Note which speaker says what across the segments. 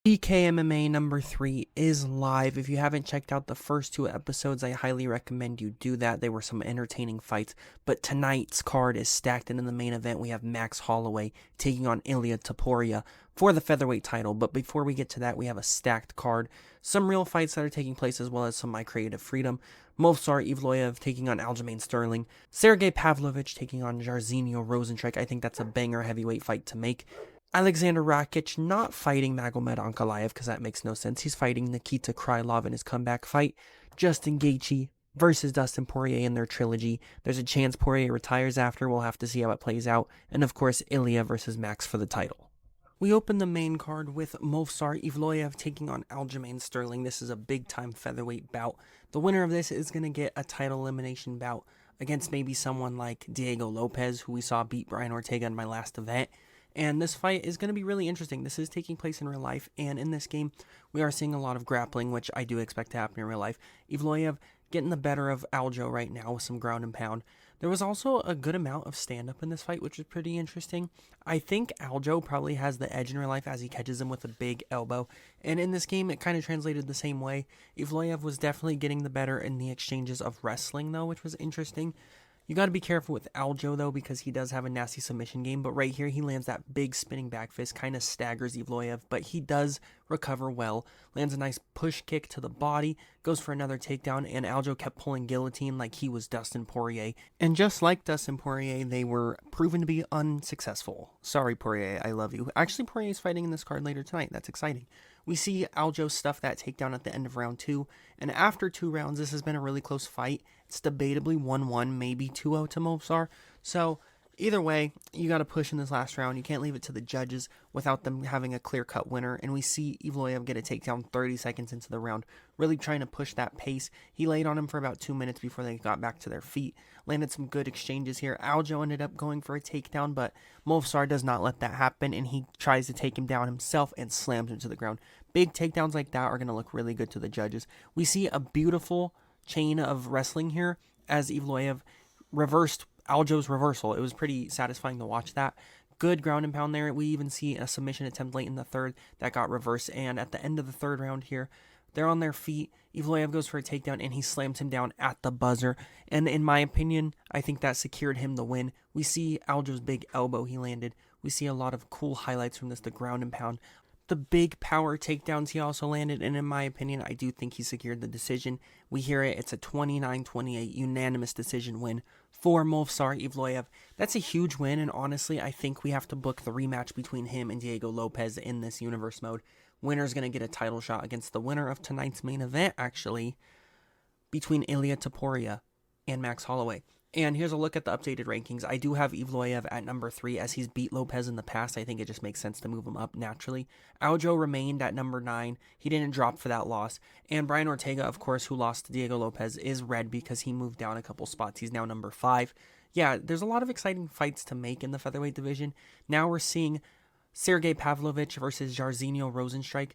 Speaker 1: PKMMA number 3 is live. If you haven't checked out the first 2 episodes, I highly recommend you do that. They were some entertaining fights, but tonight's card is stacked, and in the main event we have Max Holloway taking on Ilia Topuria for the featherweight title. But before we get to that, we have a stacked card, some real fights that are taking place, as well as some My Creative Freedom. Movsar Evloev taking on Aljamain Sterling, Sergey Pavlovich taking on Jairzinho Rozenstruik. I think that's a banger heavyweight fight to make. Alexander Rakic not fighting Magomed Ankalaev because that makes no sense. He's fighting Nikita Krylov in his comeback fight. Justin Gaethje versus Dustin Poirier in their trilogy. There's a chance Poirier retires after. We'll have to see how it plays out. And of course, Ilia versus Max for the title. We open the main card with Movsar Evloev taking on Aljamain Sterling. This is a big-time featherweight bout. The winner of this is going to get a title elimination bout against maybe someone like Diego Lopez, who we saw beat Brian Ortega in my last event. And this fight is going to be really interesting. This is taking place in real life, and in this game, we are seeing a lot of grappling, which I do expect to happen in real life. Evloev getting the better of Aljo right now with some ground and pound. There was also a good amount of stand-up in this fight, which is pretty interesting. I think Aljo probably has the edge in real life as he catches him with a big elbow, and in this game, it kind of translated the same way. Evloev was definitely getting the better in the exchanges of wrestling, though, which was interesting. You got to be careful with Aljo, though, because he does have a nasty submission game. But right here, he lands that big spinning back fist, kind of staggers Evloev, but he does recover well. Lands a nice push kick to the body, goes for another takedown, and Aljo kept pulling guillotine like he was Dustin Poirier. And just like Dustin Poirier, they were proven to be unsuccessful. Sorry, Poirier, I love you. Actually, Poirier's fighting in this card later tonight. That's exciting. We see Aljo stuff that takedown at the end of round 2, and after 2 rounds, this has been a really close fight. It's debatably 1-1, maybe 2-0 to Movsar. So either way, you got to push in this last round. You can't leave it to the judges without them having a clear-cut winner. And we see Evloev get a takedown 30 seconds into the round, really trying to push that pace. He laid on him for about 2 minutes before they got back to their feet. Landed some good exchanges here. Aljo ended up going for a takedown, but Movsar does not let that happen, and he tries to take him down himself and slams him to the ground. Big takedowns like that are going to look really good to the judges. We see a beautiful chain of wrestling here as Evloev reversed Aljo's reversal. It was pretty satisfying to watch that. Good ground and pound there. We even see a submission attempt late in the third that got reversed, and at the end of the third round here, they're on their feet. Evloev goes for a takedown, and he slams him down at the buzzer. And in my opinion, I think that secured him the win. We see Aljo's big elbow he landed. We see a lot of cool highlights from this, the ground and pound. The big power takedowns he also landed, and in my opinion, I do think he secured the decision. We hear it. It's a 29-28 unanimous decision win for Movsar Evloev. That's a huge win, and honestly, I think we have to book the rematch between him and Diego Lopez in this universe mode. Winner's going to get a title shot against the winner of tonight's main event, actually, between Ilia Topuria and Max Holloway. And here's a look at the updated rankings. I do have Evloev at number 3 as he's beat Lopez in the past. I think it just makes sense to move him up naturally. Aljo remained at number 9. He didn't drop for that loss. And Brian Ortega, of course, who lost to Diego Lopez, is red because he moved down a couple spots. He's now number 5. Yeah, there's a lot of exciting fights to make in the featherweight division. Now we're seeing Sergey Pavlovich versus Jairzinho Rozenstruik.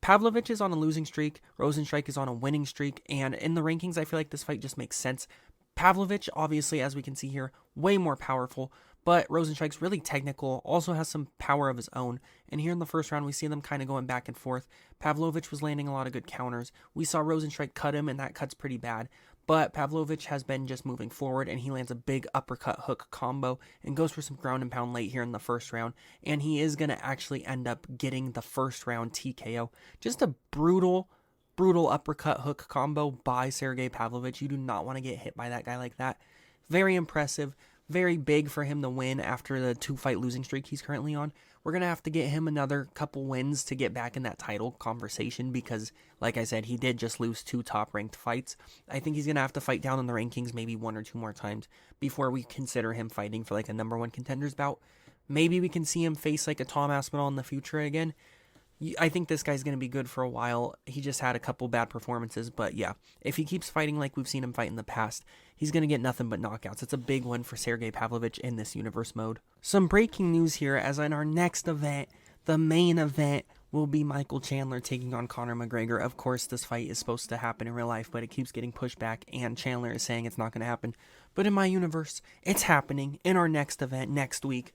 Speaker 1: Pavlovich is on a losing streak. Rozenstruik is on a winning streak. And in the rankings, I feel like this fight just makes sense. Pavlovich, obviously, as we can see here, way more powerful, but Rozenstruik's really technical, also has some power of his own, and here in the first round, we see them kind of going back and forth. Pavlovich was landing a lot of good counters. We saw Rozenstruik cut him, and that cut's pretty bad, but Pavlovich has been just moving forward, and he lands a big uppercut hook combo, and goes for some ground and pound late here in the first round, and he is going to actually end up getting the first round TKO. Just a brutal uppercut hook combo by Sergey Pavlovich. You do not want to get hit by that guy like that. Very impressive. Very big for him to win after the 2-fight losing streak he's currently on. We're going to have to get him another couple wins to get back in that title conversation because, like I said, he did just lose 2 top-ranked fights. I think he's going to have to fight down in the rankings maybe 1 or 2 more times before we consider him fighting for like a number 1 contenders bout. Maybe we can see him face like a Tom Aspinall in the future again. I think this guy's going to be good for a while. He just had a couple bad performances, but yeah, if he keeps fighting like we've seen him fight in the past, he's going to get nothing but knockouts. It's a big one for Sergey Pavlovich in this universe mode. Some breaking news here, as in our next event, the main event, will be Michael Chandler taking on Conor McGregor. Of course, this fight is supposed to happen in real life, but it keeps getting pushed back, and Chandler is saying it's not going to happen. But in my universe, it's happening in our next event next week.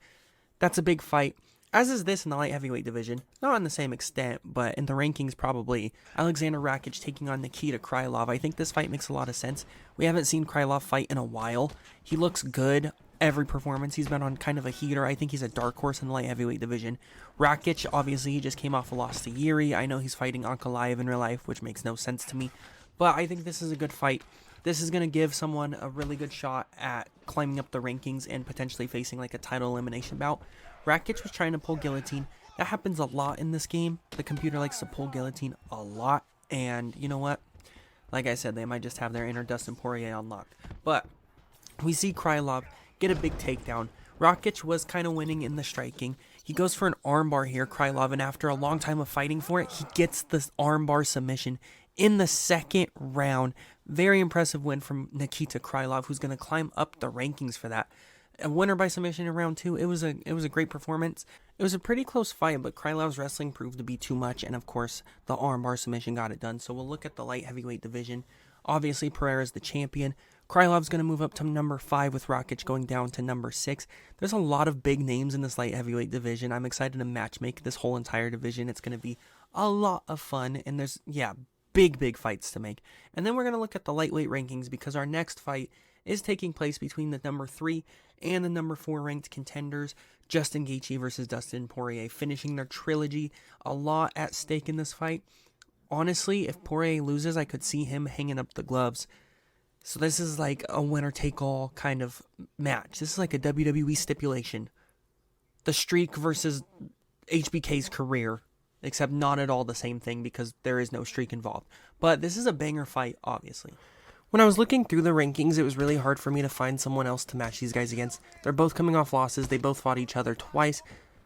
Speaker 1: That's a big fight. As is this in the light heavyweight division. Not on the same extent, but in the rankings probably. Alexander Rakic taking on Nikita Krylov. I think this fight makes a lot of sense. We haven't seen Krylov fight in a while. He looks good every performance. He's been on kind of a heater. I think he's a dark horse in the light heavyweight division. Rakic, obviously, he just came off a loss to Yuri. I know he's fighting Ankalaev in real life, which makes no sense to me. But I think this is a good fight. This is going to give someone a really good shot at climbing up the rankings and potentially facing like a title elimination bout. Rakic was trying to pull guillotine. That happens a lot in this game. The computer likes to pull guillotine a lot. And you know what? Like I said, they might just have their inner Dustin Poirier unlocked. But we see Krylov get a big takedown. Rakic was kind of winning in the striking. He goes for an armbar here, Krylov, and after a long time of fighting for it, he gets this armbar submission in the second round. Very impressive win from Nikita Krylov, who's going to climb up the rankings for that. A winner by submission in round 2. It was a great performance. It was a pretty close fight, but Krylov's wrestling proved to be too much, and of course, the armbar submission got it done. So we'll look at the light heavyweight division. Obviously, Pereira is the champion. Krylov's going to move up to number 5 with Rakic going down to number 6. There's a lot of big names in this light heavyweight division. I'm excited to matchmake this whole entire division. It's going to be a lot of fun, and there's, big fights to make. And then we're going to look at the lightweight rankings because our next fight is taking place between the number 3 and the number 4 ranked contenders, Justin Gaethje versus Dustin Poirier, finishing their trilogy. A lot at stake in this fight. Honestly, if Poirier loses, I could see him hanging up the gloves. So this is like a winner-take-all kind of match. This is like a WWE stipulation. The streak versus HBK's career, except not at all the same thing because there is no streak involved. But this is a banger fight, obviously. When I was looking through the rankings, it was really hard for me to find someone else to match these guys against. They're both coming off losses. They both fought each other twice.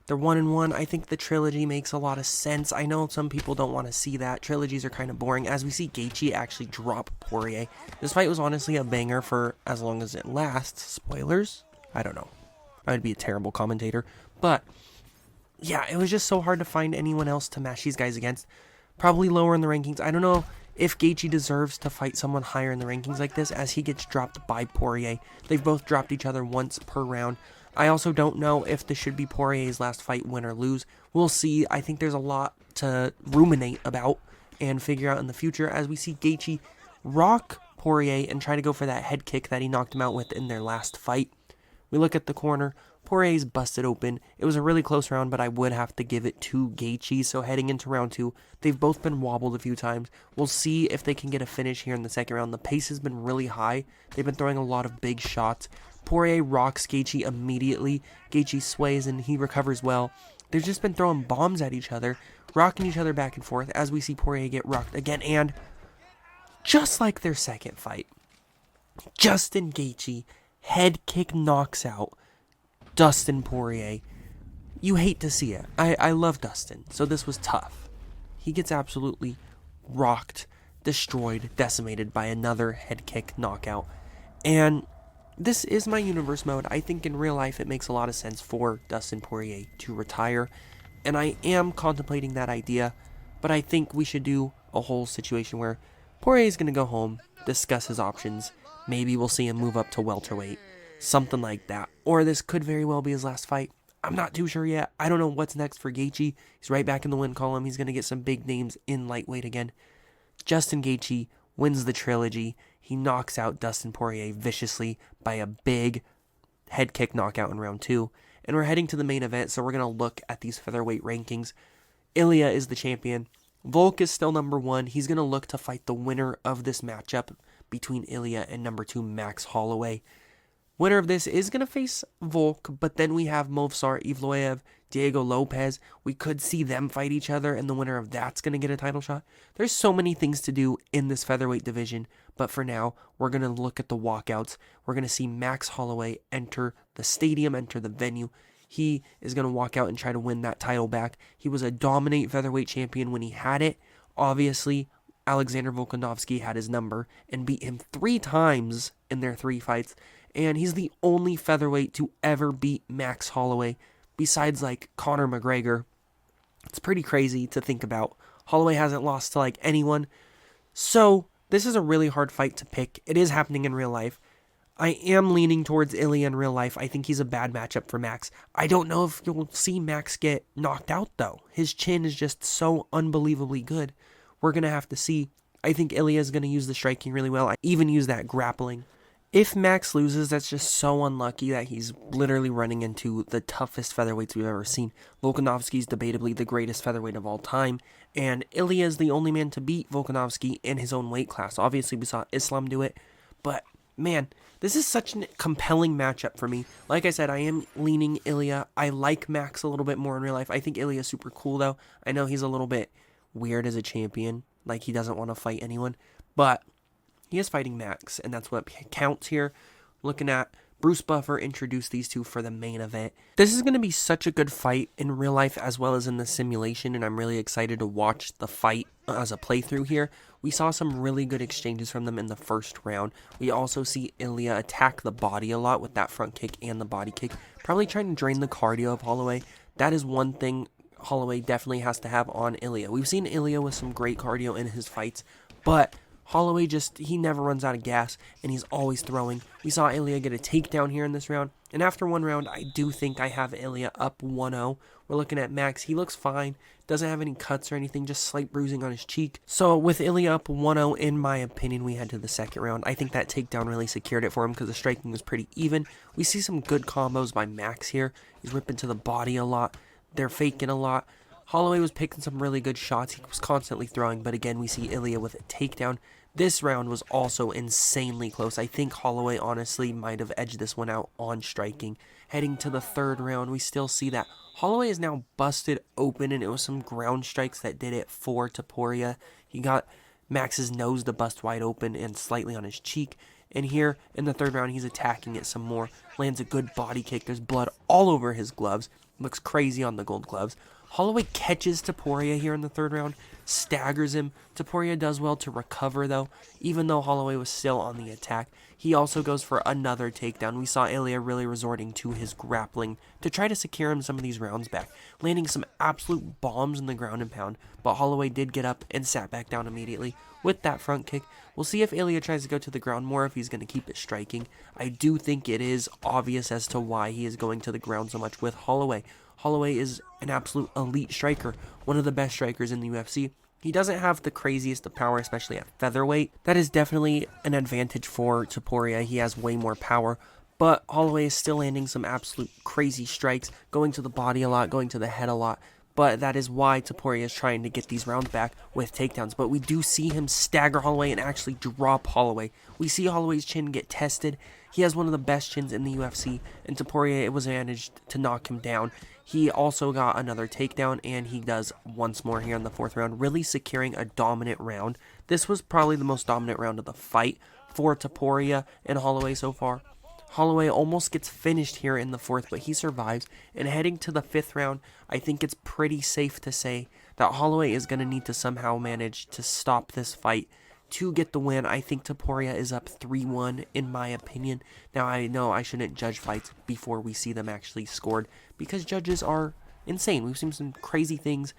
Speaker 1: They're 1-1. I think the trilogy makes a lot of sense. I know some people don't want to see that. Trilogies are kind of boring. As we see Gaethje actually drop Poirier. This fight was honestly a banger for as long as it lasts. Spoilers? I don't know. I would be a terrible commentator. But yeah, it was just so hard to find anyone else to match these guys against. Probably lower in the rankings. I don't know if Gaethje deserves to fight someone higher in the rankings like this, as he gets dropped by Poirier. They've both dropped each other once per round. I also don't know if this should be Poirier's last fight, win or lose. We'll see. I think there's a lot to ruminate about and figure out in the future as we see Gaethje rock Poirier and try to go for that head kick that he knocked him out with in their last fight. We look at the corner. Poirier's busted open. It was a really close round, but I would have to give it to Gaethje. So heading into round 2, they've both been wobbled a few times. We'll see if they can get a finish here in the second round. The pace has been really high. They've been throwing a lot of big shots. Poirier rocks Gaethje immediately. Gaethje sways and he recovers well. They've just been throwing bombs at each other, rocking each other back and forth as we see Poirier get rocked again. And just like their second fight, Justin Gaethje head kick knocks out Dustin Poirier. You hate to see it. I love Dustin, so this was tough. He gets absolutely rocked, destroyed, decimated by another head kick knockout. And this is my universe mode. I think in real life it makes a lot of sense for Dustin Poirier to retire. And I am contemplating that idea, but I think we should do a whole situation where Poirier is going to go home, discuss his options. Maybe we'll see him move up to welterweight. Something like that. Or this could very well be his last fight. I'm not too sure yet. I don't know what's next for Gaethje. He's right back in the win column. He's going to get some big names in lightweight again. Justin Gaethje wins the trilogy. He knocks out Dustin Poirier viciously by a big head kick knockout in round 2. And we're heading to the main event, so we're going to look at these featherweight rankings. Ilia is the champion. Volk is still number 1. He's going to look to fight the winner of this matchup between Ilia and number 2 Max Holloway. Winner of this is going to face Volk, but then we have Movsar Evloev, Diego Lopez. We could see them fight each other, and the winner of that's going to get a title shot. There's so many things to do in this featherweight division, but for now, we're going to look at the walkouts. We're going to see Max Holloway enter the stadium, enter the venue. He is going to walk out and try to win that title back. He was a dominant featherweight champion when he had it. Obviously, Alexander Volkanovski had his number and beat him 3 times in their 3 fights. And he's the only featherweight to ever beat Max Holloway, besides like Conor McGregor. It's pretty crazy to think about. Holloway hasn't lost to like anyone. So this is a really hard fight to pick. It is happening in real life. I am leaning towards Ilia in real life. I think he's a bad matchup for Max. I don't know if you'll see Max get knocked out, though. His chin is just so unbelievably good. We're going to have to see. I think Ilia is going to use the striking really well. I even use that grappling. If Max loses, that's just so unlucky that he's literally running into the toughest featherweights we've ever seen. Volkanovski's debatably the greatest featherweight of all time, and Ilia is the only man to beat Volkanovski in his own weight class. Obviously, we saw Islam do it, but man, this is such a compelling matchup for me. Like I said, I am leaning Ilia. I like Max a little bit more in real life. I think Ilia's super cool, though. I know he's a little bit weird as a champion. Like, he doesn't want to fight anyone, but he is fighting Max, and that's what counts here. Looking at Bruce Buffer introduced these two for the main event. This is going to be such a good fight in real life as well as in the simulation, and I'm really excited to watch the fight as a playthrough here. We saw some really good exchanges from them in the first round. We also see Ilia attack the body a lot with that front kick and the body kick, probably trying to drain the cardio of Holloway. That is one thing Holloway definitely has to have on Ilia. We've seen Ilia with some great cardio in his fights, but Holloway he never runs out of gas, and he's always throwing. We saw Ilia get a takedown here in this round, and after one round, I do think I have Ilia up 1-0. We're looking at Max. He looks fine, doesn't have any cuts or anything, just slight bruising on his cheek. So with Ilia up 1-0, in my opinion, we head to the second round. I think that takedown really secured it for him because the striking was pretty even. We see some good combos by Max here. He's ripping to the body a lot. They're faking a lot. Holloway was picking some really good shots. He was constantly throwing, but again, we see Ilia with a takedown. This round was also insanely close. I think Holloway honestly might have edged this one out on striking. Heading to the third round, we still see that Holloway is now busted open, and it was some ground strikes that did it for Topuria. He got Max's nose to bust wide open and slightly on his cheek. And here in the third round, he's attacking it some more. Lands a good body kick. There's blood all over his gloves. Looks crazy on the gold gloves. Holloway catches Topuria here in the third round, staggers him. Topuria does well to recover, though, even though Holloway was still on the attack. He also goes for another takedown. We saw Ilia really resorting to his grappling to try to secure him some of these rounds back, landing some absolute bombs in the ground and pound, but Holloway did get up and sat back down immediately with that front kick. We'll see if Ilia tries to go to the ground more, if he's going to keep it striking. I do think it is obvious as to why he is going to the ground so much with Holloway. Holloway is an absolute elite striker, one of the best strikers in the UFC. He doesn't have the craziest of power, especially at featherweight. That is definitely an advantage for Topuria. He has way more power, but Holloway is still landing some absolute crazy strikes, going to the body a lot, going to the head a lot. But that is why Topuria is trying to get these rounds back with takedowns. But we do see him stagger Holloway and actually drop Holloway. We see Holloway's chin get tested. He has one of the best chins in the UFC, and Topuria, it was managed to knock him down. He also got another takedown, and he does once more here in the fourth round, really securing a dominant round. This was probably the most dominant round of the fight for Topuria and Holloway so far. Holloway almost gets finished here in the fourth, but he survives. And heading to the fifth round, I think it's pretty safe to say that Holloway is going to need to somehow manage to stop this fight to get the win. I think Topuria is up 3-1 in my opinion. Now, I know I shouldn't judge fights before we see them actually scored because judges are insane. We've seen some crazy things.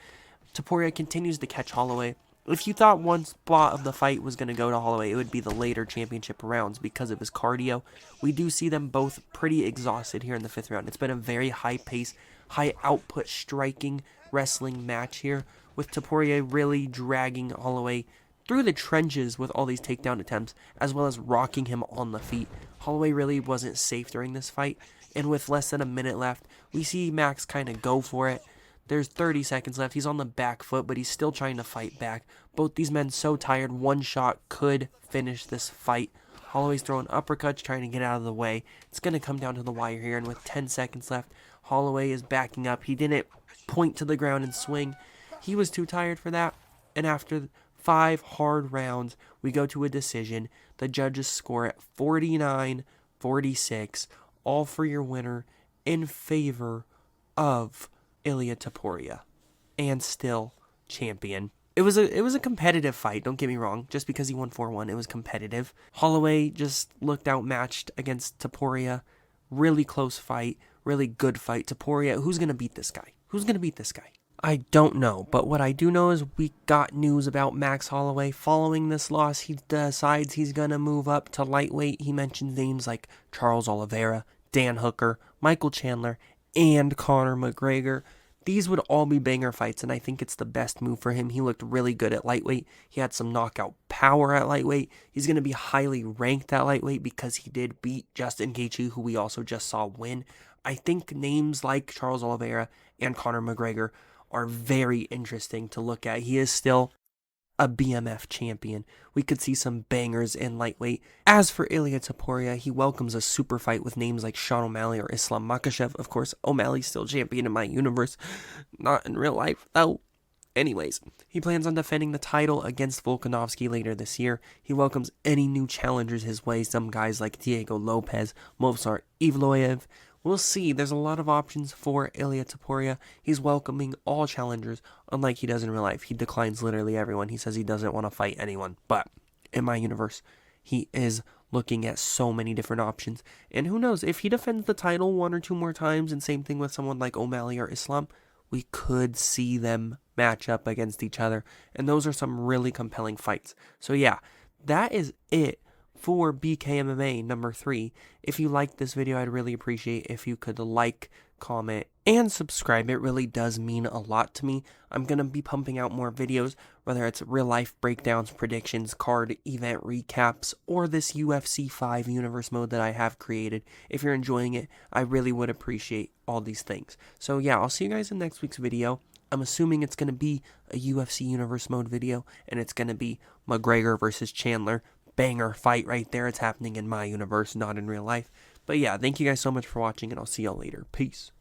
Speaker 1: Topuria continues to catch Holloway. If you thought one spot of the fight was going to go to Holloway, it would be the later championship rounds because of his cardio. We do see them both pretty exhausted here in the fifth round. It's been a very high-paced, high-output striking wrestling match here, with Topuria really dragging Holloway through the trenches with all these takedown attempts, as well as rocking him on the feet. Holloway really wasn't safe during this fight, and with less than a minute left, we see Max kind of go for it. There's 30 seconds left. He's on the back foot, but he's still trying to fight back. Both these men so tired, one shot could finish this fight. Holloway's throwing uppercuts, trying to get out of the way. It's going to come down to the wire here, and with 10 seconds left, Holloway is backing up. He didn't point to the ground and swing. He was too tired for that, and after 5 hard rounds, we go to a decision. The judges score at 49-46, all for your winner in favor of Ilia Topuria, and still champion. It was a competitive fight, don't get me wrong. Just because he won 4-1, it was competitive. Holloway just looked outmatched against Topuria. Really close fight, really good fight. Topuria, who's going to beat this guy? Who's going to beat this guy? I don't know, but what I do know is we got news about Max Holloway. Following this loss, he decides he's going to move up to lightweight. He mentions names like Charles Oliveira, Dan Hooker, Michael Chandler, and Conor McGregor. These would all be banger fights, and I think it's the best move for him. He looked really good at lightweight. He had some knockout power at lightweight. He's going to be highly ranked at lightweight because he did beat Justin Gaethje, who we also just saw win. I think names like Charles Oliveira and Conor McGregor are very interesting to look at. He is still a BMF champion. We could see some bangers in lightweight. As for Ilia Topuria, he welcomes a super fight with names like Sean O'Malley or Islam Makhachev. Of course, O'Malley's still champion in my universe, not in real life, though. Anyways, he plans on defending the title against Volkanovski later this year. He welcomes any new challengers his way, some guys like Diego Lopez, Movsar Evloev. We'll see. There's a lot of options for Ilia Topuria. He's welcoming all challengers, unlike he does in real life. He declines literally everyone. He says he doesn't want to fight anyone. But in my universe, he is looking at so many different options. And who knows, if he defends the title one or two more times, and same thing with someone like O'Malley or Islam, we could see them match up against each other. And those are some really compelling fights. So yeah, that is it for BKMMA number 3. If you liked this video, I'd really appreciate if you could like, comment, and subscribe. It really does mean a lot to me. I'm going to be pumping out more videos, whether it's real life breakdowns, predictions, card event recaps, or this UFC 5 universe mode that I have created. If you're enjoying it, I really would appreciate all these things. So yeah, I'll see you guys in next week's video. I'm assuming it's going to be a UFC universe mode video, and it's going to be McGregor versus Chandler. Banger fight right there. It's happening in my universe, not in real life. But yeah, thank you guys so much for watching, and I'll see y'all later. Peace.